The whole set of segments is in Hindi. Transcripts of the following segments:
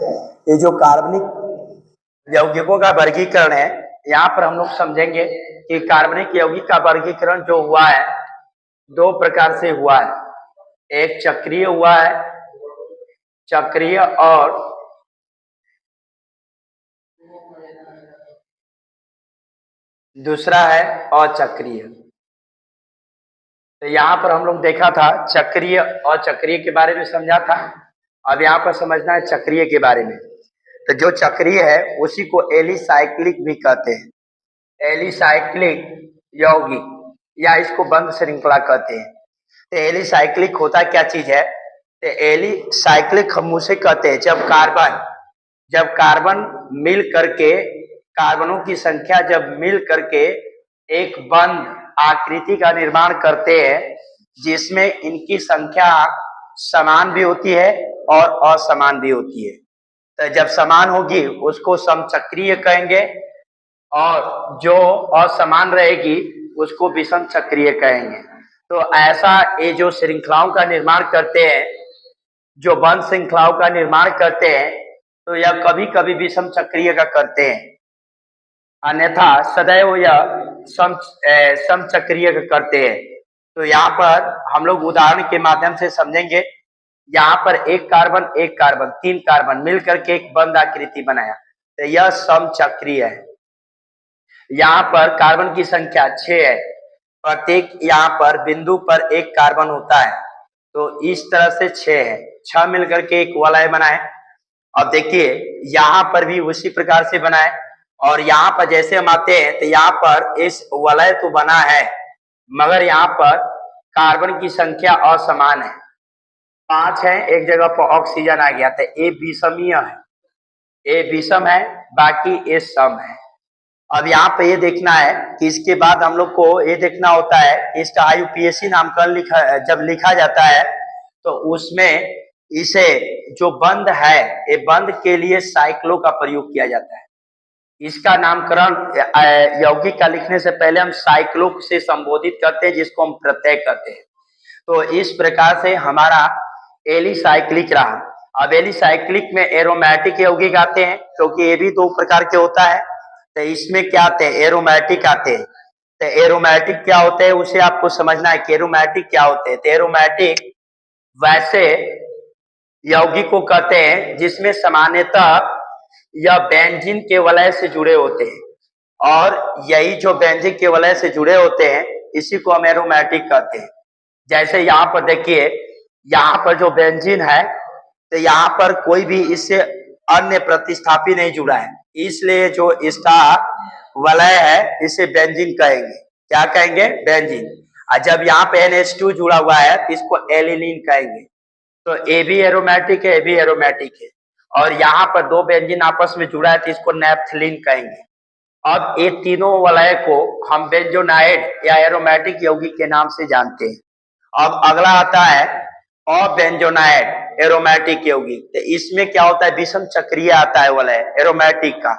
ये जो कार्बनिक यौगिकों का वर्गीकरण है, यहाँ पर हम लोग समझेंगे कि कार्बनिक यौगिक का वर्गीकरण जो हुआ है दो प्रकार से हुआ है। एक चक्रीय हुआ है, चक्रीय, और दूसरा है अचक्रीय। तो यहाँ पर हम लोग देखा था चक्रीय और चक्रीय के बारे में समझा था। अब यहाँ पर समझना है चक्रीय के बारे में। तो जो चक्रीय है उसी को एलिसाइक्लिक भी कहते हैं। एलिसाइक्लिक यौगिक या इसको बंद श्रृंखला कहते हैं। तो एलिसाइक्लिक होता क्या चीज है? तो एलिसाइक्लिक हम उसे कहते हैं जब कार्बन मिल करके, कार्बनों की संख्या जब मिल करके एक बंद आकृति का निर्माण करते हैं जिसमें इनकी संख्या समान भी होती है और असमान भी होती है। तो जब समान होगी उसको समचक्रीय कहेंगे, और जो असमान रहेगी उसको विषम चक्रीय कहेंगे। तो ऐसा ये जो श्रृंखलाओं का निर्माण करते हैं, जो बंद श्रृंखलाओं का निर्माण करते हैं, तो यह कभी कभी विषम चक्रीय का करते हैं, अन्यथा सदैव यह समचक्रीय का करते हैं। तो यहाँ पर हम लोग उदाहरण के माध्यम से समझेंगे। यहाँ पर एक कार्बन तीन कार्बन मिलकर के एक बंद आकृति बनाया, तो यह समचक्रीय है। यहाँ पर कार्बन की संख्या 6 है, प्रत्येक यहाँ पर बिंदु पर एक कार्बन होता है, तो इस तरह से 6 है, 6 मिलकर के एक वलय बनाए। अब देखिए यहाँ पर भी उसी प्रकार से बनाए, और यहाँ पर जैसे हम आते हैं तो यहाँ पर इस वलय तो बना है मगर यहाँ पर कार्बन की संख्या असमान है। 5 है, एक जगह पर ऑक्सीजन आ गया, तो ए विषमीय है, ए विषम है, बाकी ए सम है। अब यहाँ पे ये देखना है कि इसके बाद हम लोग को ये देखना होता है इसका IUPAC नामकरण जब लिखा जाता है तो उसमें इसे जो बंद है, ये बंद के लिए साइक्लो का प्रयोग किया जाता है। इसका नामकरण यौगिक का लिखने से पहले हम साइक्लो से संबोधित करते हैं, जिसको हम प्रत्यय कहते हैं। तो इस प्रकार से हमारा एलिसाइक्लिक रहा। अब एलिसाइक्लिक में एरोमेटिक यौगिक आते हैं, क्योंकि ये भी दो प्रकार के होता है। तो इसमें क्या आते हैं? एरोमेटिक आते हैं। तो एरोमेटिक क्या होते हैं उसे आपको समझना है कि एरोमेटिक क्या होते हैं। तो एरोमेटिक वैसे यौगिक को कहते हैं जिसमें सामान्यतः यह बेंजीन के वलय से जुड़े होते हैं, और यही जो बेंजीन के वलय से जुड़े होते हैं इसी को हम एरोमेटिक कहते हैं। जैसे यहाँ पर देखिए, यहाँ पर जो बेंजीन है तो यहाँ पर कोई भी इससे अन्य प्रतिस्थापी नहीं जुड़ा है, इसलिए जो इसका वलय है इसे बेंजीन कहेंगे। क्या कहेंगे? बेंजीन। और जब यहाँ पे NH2 जुड़ा हुआ है तो इसको एलिलीन कहेंगे। तो ए भी एरोमेटिक है, ए भी एरोमेटिक है, और यहाँ पर दो बेंजीन आपस में जुड़ा है तो इसको नेप्थलीन कहेंगे। अब ये तीनों वलय को हम बेंजोनाइड या एरोमेटिक यौगिक के नाम से जानते हैं। अब अगला आता है अबेंजोनाइड एरोमेटिक यौगिक। तो इसमें क्या होता है? विषम चक्रीय आता है वलय एरोमेटिक का।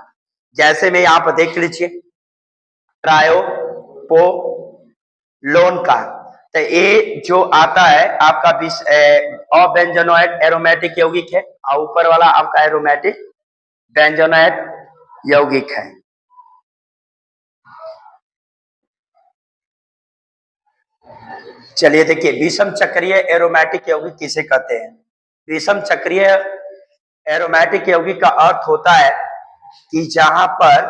जैसे में यहाँ पर देख लीजिए ट्रायोपोलोन का, तो ये जो आता है आपका अबेंजोनाइड एरोमेटिक यौगिक है, और ऊपर वाला आपका एरोमेटिक बेंजोनाइड यौगिक है। चलिए देखिए, विषम चक्रीय एरोमेटिक यौगिक किसे कहते हैं? विषम चक्रीय एरोमेटिक यौगिक का अर्थ होता है कि जहां पर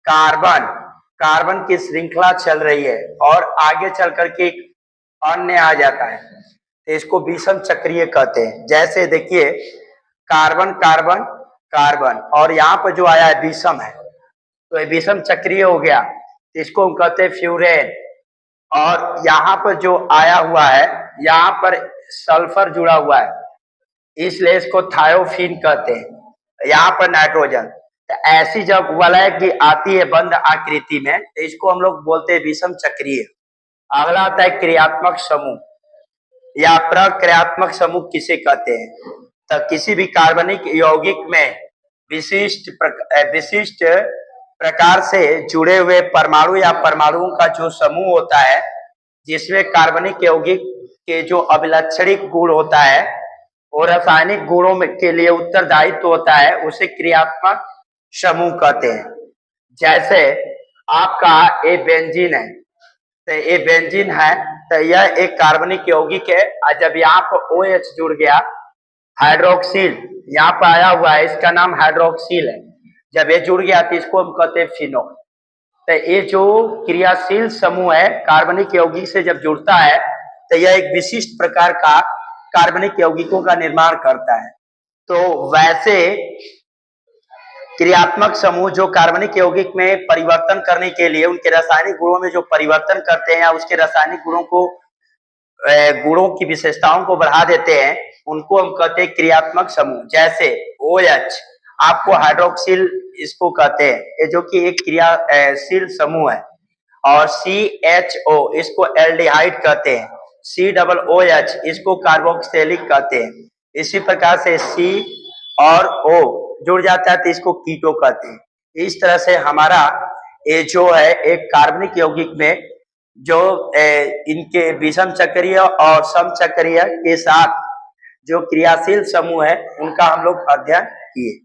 कार्बन की श्रृंखला चल रही है और आगे चल करके एक अन्य आ जाता है, तो इसको विषम चक्रीय कहते हैं। जैसे देखिए कार्बन कार्बन कार्बन, और यहाँ पर जो आया है विषम है, तो ये विषम चक्रीय हो गया, तो इसको हम कहते हैं फ्यूरेन। और यहाँ पर जो आया हुआ है, यहाँ पर सल्फर जुड़ा हुआ है, इसलिए इसको थायोफीन कहते हैं। यहाँ पर नाइट्रोजन। तो ऐसी जब वलय की आती है बंद आकृति में, तो इसको हम लोग बोलते हैं विषम चक्रीय। अगला आता है क्रियात्मक समूह या प्रक्रियात्मक समूह किसे कहते हैं? तो किसी भी कार्बनिक यौगिक में विशिष्ट प्रकार से जुड़े हुए परमाणु या परमाणुओं का जो समूह होता है, जिसमें कार्बनिक यौगिक के जो अभिलक्षणिक गुण होता है और रासायनिक गुणों में के लिए उत्तरदायित्व होता है उसे क्रियात्मक समूह कहते हैं। जैसे आपका ए बेंजीन है, तो ये बेंजीन है, तो यह एक कार्बनिक यौगिक है और जब यहाँ पर OH जुड़ गया, हाइड्रोक्सिल यहाँ पर आया हुआ है, इसका नाम हाइड्रोक्सिल है, जब ये जुड़ गया तो इसको हम कहते हैं फिनोल। तो ये जो क्रियाशील समूह है कार्बनिक यौगिक से जब जुड़ता है तो यह एक विशिष्ट प्रकार का कार्बनिक यौगिकों का निर्माण करता है। तो वैसे क्रियात्मक समूह जो कार्बनिक यौगिक में परिवर्तन करने के लिए उनके रासायनिक गुणों में जो परिवर्तन करते हैं या उसके रासायनिक गुणों की विशेषताओं को बढ़ा देते हैं, उनको हम कहते हैं क्रियात्मक समूह। जैसे OH आपको हाइड्रोक्सिल इसको कहते हैं, ये जो कि एक क्रियाशील समूह है, और CHO इसको एल्डिहाइड कहते हैं, COOH इसको कार्बोक्सिलिक कहते हैं। इसी प्रकार से C और O जुड़ जाता है तो इसको कीटो कहते हैं। इस तरह से हमारा ये जो है एक कार्बनिक यौगिक में जो इनके विषम चक्रीय और सम चक्रीय के साथ जो क्रियाशील समूह है उनका हम लोग अध्ययन किए।